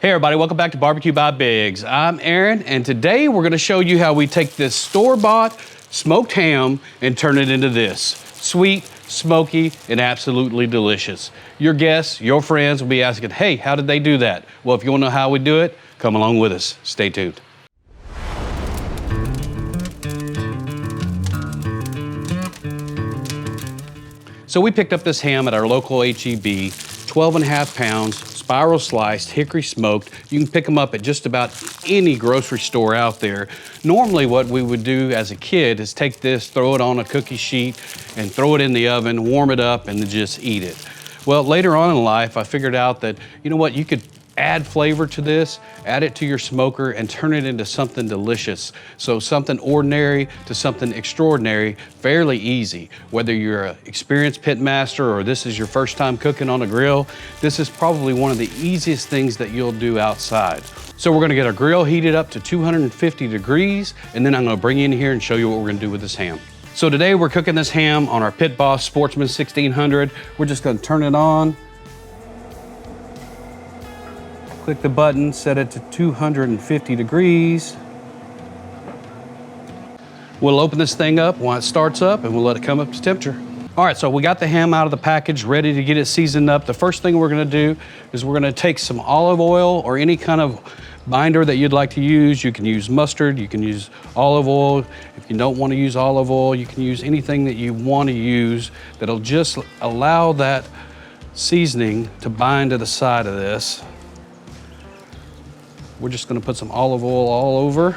Hey everybody, welcome back to Barbecue by Biggs. I'm Aaron, and today we're gonna show you how we take this store-bought smoked ham and turn it into this. Sweet, smoky, and absolutely delicious. Your guests, your friends will be asking, hey, how did they do that? Well, if you wanna know how we do it, come along with us. Stay tuned. So we picked up this ham at our local HEB, 12.5 pounds, spiral sliced, hickory smoked. You can pick them up at just about any grocery store out there. Normally what we would do as a kid is take this, throw it on a cookie sheet, and throw it in the oven, warm it up, and then just eat it. Well, later on in life, I figured out that, you know what, you could add flavor to this, add it to your smoker, and turn it into something delicious. So something ordinary to something extraordinary, fairly easy. Whether you're an experienced pit master or this is your first time cooking on a grill, this is probably one of the easiest things that you'll do outside. So we're gonna get our grill heated up to 250 degrees, and then I'm gonna bring you in here and show you what we're gonna do with this ham. So today we're cooking this ham on our Pit Boss Sportsman 1600. We're just gonna turn it on. Click the button, set it to 250 degrees. We'll open this thing up while it starts up and we'll let it come up to temperature. All right, so we got the ham out of the package, ready to get it seasoned up. The first thing we're gonna do is we're gonna take some olive oil or any kind of binder that you'd like to use. You can use mustard, you can use olive oil. If you don't wanna use olive oil, you can use anything that you wanna use that'll just allow that seasoning to bind to the side of this. We're just gonna put some olive oil all over.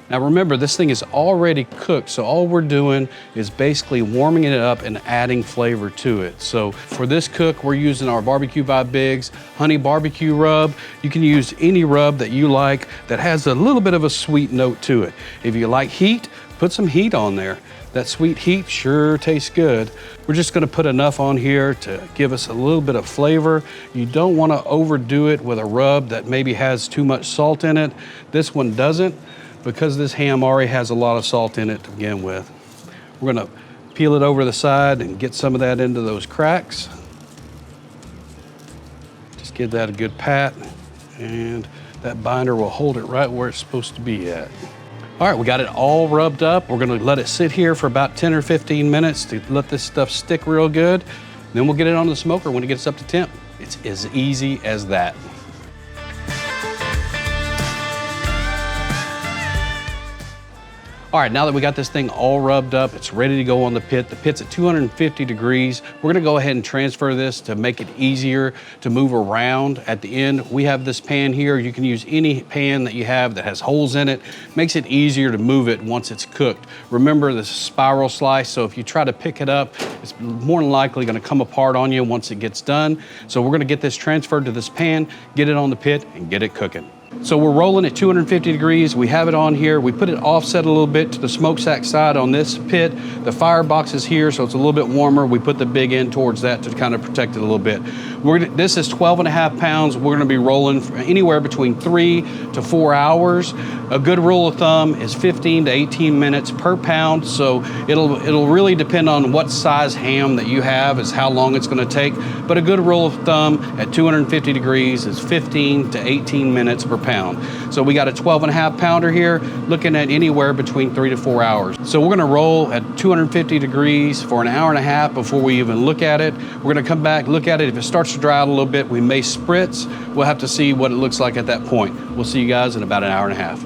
Now remember, this thing is already cooked, so all we're doing is basically warming it up and adding flavor to it. So for this cook, we're using our Barbecue by Biggs Honey BBQ Rub. You can use any rub that you like that has a little bit of a sweet note to it. If you like heat, put some heat on there. That sweet heat sure tastes good. We're just gonna put enough on here to give us a little bit of flavor. You don't wanna overdo it with a rub that maybe has too much salt in it. This one doesn't, because this ham already has a lot of salt in it to begin with. We're gonna peel it over the side and get some of that into those cracks. Just give that a good pat, and that binder will hold it right where it's supposed to be at. All right, we got it all rubbed up. We're gonna let it sit here for about 10 or 15 minutes to let this stuff stick real good. Then we'll get it on the smoker when it gets up to temp. It's as easy as that. All right, now that we got this thing all rubbed up, it's ready to go on the pit. The pit's at 250 degrees. We're gonna go ahead and transfer this to make it easier to move around. At the end, we have this pan here. You can use any pan that you have that has holes in it. Makes it easier to move it once it's cooked. Remember, this is spiral slice, so if you try to pick it up, it's more than likely gonna come apart on you once it gets done. So we're gonna get this transferred to this pan, get it on the pit, and get it cooking. So we're rolling at 250 degrees. We have it on here. We put it offset a little bit to the smokestack side on this pit. The firebox is here, so it's a little bit warmer. We put the big end towards that to kind of protect it a little bit. This is 12.5 pounds. We're gonna be rolling for anywhere between 3 to 4 hours. A good rule of thumb is 15 to 18 minutes per pound. So it'll really depend on what size ham that you have is how long it's gonna take. But a good rule of thumb at 250 degrees is 15 to 18 minutes per pound. So we got a 12.5 pounder here, looking at anywhere between 3 to 4 hours. So we're gonna roll at 250 degrees for an hour and a half before we even look at it. We're gonna come back, look at it. If it starts to dry out a little bit, we may spritz. We'll have to see what it looks like at that point. We'll see you guys in about an hour and a half.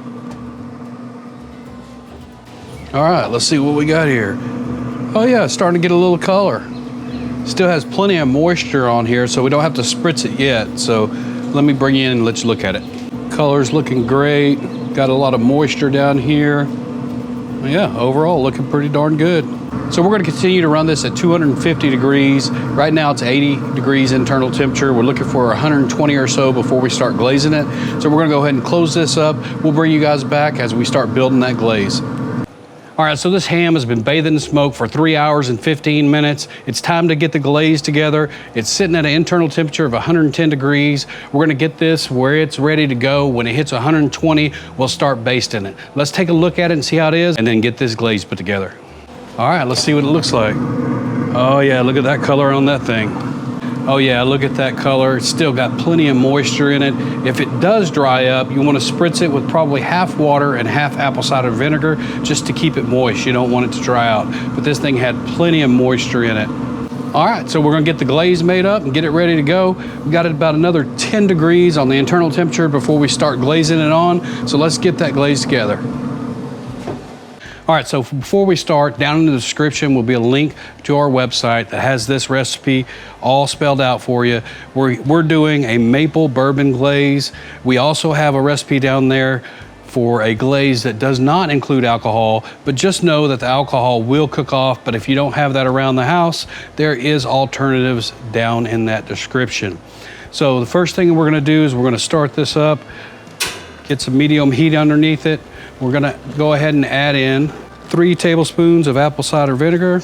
All right, let's see what we got here. Oh yeah, it's starting to get a little color. Still has plenty of moisture on here, so we don't have to spritz it yet. So let me bring you in and let you look at it. Color's looking great. Got a lot of moisture down here. Yeah, overall looking pretty darn good. So we're gonna continue to run this at 250 degrees. Right now it's 80 degrees internal temperature. We're looking for 120 or so before we start glazing it. So we're gonna go ahead and close this up. We'll bring you guys back as we start building that glaze. All right, so this ham has been bathed in smoke for 3 hours and 15 minutes. It's time to get the glaze together. It's sitting at an internal temperature of 110 degrees. We're gonna get this where it's ready to go. When it hits 120, we'll start basting it. Let's take a look at it and see how it is, and then get this glaze put together. All right, let's see what it looks like. Oh yeah, look at that color on that thing. Oh yeah, look at that color. It's still got plenty of moisture in it. If it does dry up, you want to spritz it with probably half water and half apple cider vinegar just to keep it moist. You don't want it to dry out. But this thing had plenty of moisture in it. All right, so we're gonna get the glaze made up and get it ready to go. We got it about another 10 degrees on the internal temperature before we start glazing it on. So let's get that glaze together. All right, so before we start, down in the description will be a link to our website that has this recipe all spelled out for you. We're doing a maple bourbon glaze. We also have a recipe down there for a glaze that does not include alcohol, but just know that the alcohol will cook off. But if you don't have that around the house, there is alternatives down in that description. So the first thing we're gonna do is we're gonna start this up, get some medium heat underneath it. We're gonna go ahead and add in 3 tablespoons of apple cider vinegar,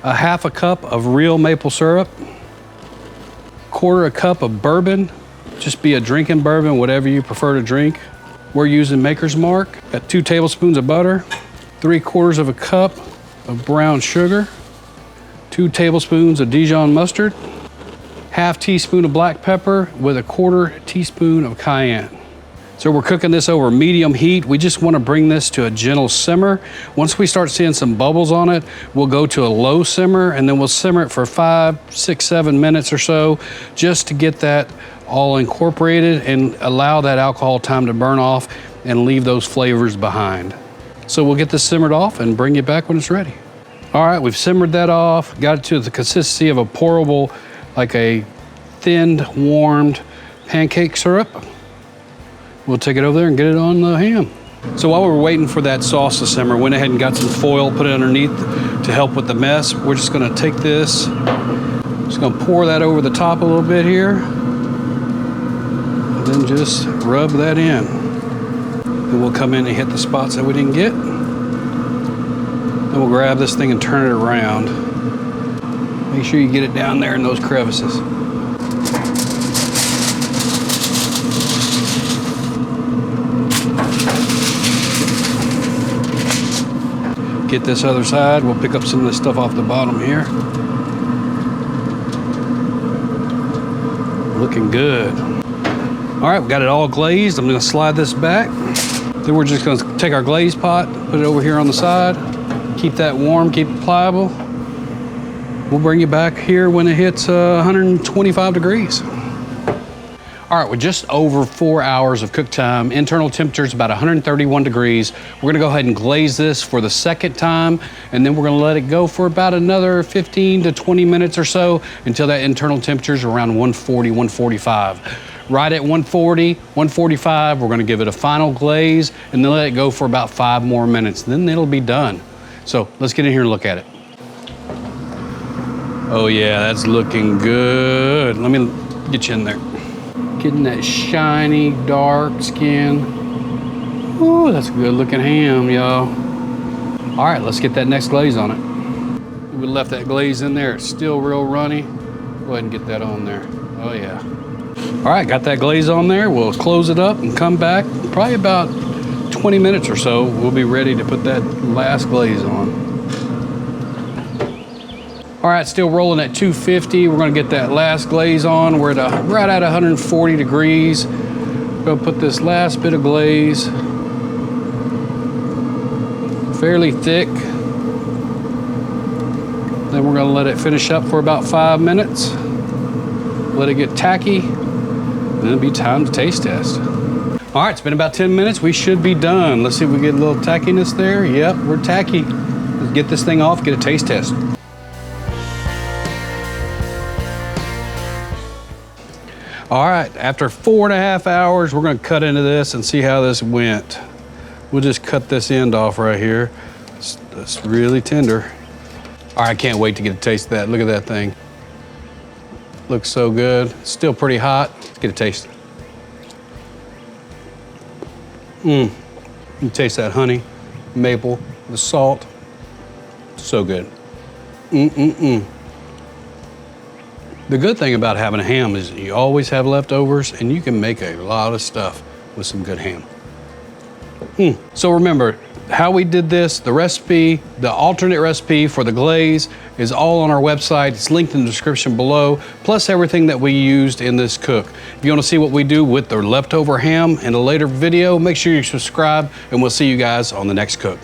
a half a cup of real maple syrup, 1/4 cup of bourbon, just be a drinking bourbon, whatever you prefer to drink. We're using Maker's Mark. Got 2 tablespoons of butter, 3/4 cup of brown sugar, 2 tablespoons of Dijon mustard, half teaspoon of black pepper with a 1/4 teaspoon of cayenne. So we're cooking this over medium heat. We just want to bring this to a gentle simmer. Once we start seeing some bubbles on it, we'll go to a low simmer and then we'll simmer it for 5, 6, 7 minutes or so just to get that all incorporated and allow that alcohol time to burn off and leave those flavors behind. So we'll get this simmered off and bring you back when it's ready. All right, we've simmered that off, got it to the consistency of a pourable, like a thinned, warmed pancake syrup. We'll take it over there and get it on the ham. So while we're waiting for that sauce to simmer, went ahead and got some foil, put it underneath to help with the mess. We're just gonna take this, just gonna pour that over the top a little bit here, and then just rub that in. Then we'll come in and hit the spots that we didn't get. Then we'll grab this thing and turn it around. Make sure you get it down there in those crevices. Get this other side. We'll pick up some of this stuff off the bottom here. Looking good. All right, we got it all glazed. I'm gonna slide this back. Then we're just gonna take our glaze pot, put it over here on the side. Keep that warm, keep it pliable. We'll bring you back here when it hits 125 degrees. All right, we're just over 4 hours of cook time. Internal temperature is about 131 degrees. We're gonna go ahead and glaze this for the second time, and then we're gonna let it go for about another 15 to 20 minutes or so until that internal temperature is around 140, 145. Right at 140, 145, we're gonna give it a final glaze and then let it go for about 5 more minutes. Then it'll be done. So let's get in here and look at it. Oh yeah, that's looking good. Let me get you in there. Getting that shiny, dark skin. Ooh, that's a good looking ham, y'all. All right, let's get that next glaze on it. We left that glaze in there. It's still real runny. Go ahead and get that on there. Oh yeah. All right, got that glaze on there. We'll close it up and come back. Probably about 20 minutes or so, we'll be ready to put that last glaze on. All right, still rolling at 250. We're gonna get that last glaze on. We're at right at 140 degrees. Gonna put this last bit of glaze, fairly thick. Then we're gonna let it finish up for about 5 minutes. Let it get tacky, then it'll be time to taste test. All right, it's been about 10 minutes. We should be done. Let's see if we get a little tackiness there. Yep, we're tacky. Let's get this thing off, get a taste test. All right, after 4.5 hours, we're gonna cut into this and see how this went. We'll just cut this end off right here. It's really tender. All right, I can't wait to get a taste of that. Look at that thing. Looks so good. Still pretty hot. Let's get a taste. You can taste that honey, maple, the salt. So good. The good thing about having a ham is you always have leftovers and you can make a lot of stuff with some good ham. So remember, how we did this, the recipe, the alternate recipe for the glaze is all on our website. It's linked in the description below, plus everything that we used in this cook. If you want to see what we do with the leftover ham in a later video, make sure you subscribe, and we'll see you guys on the next cook.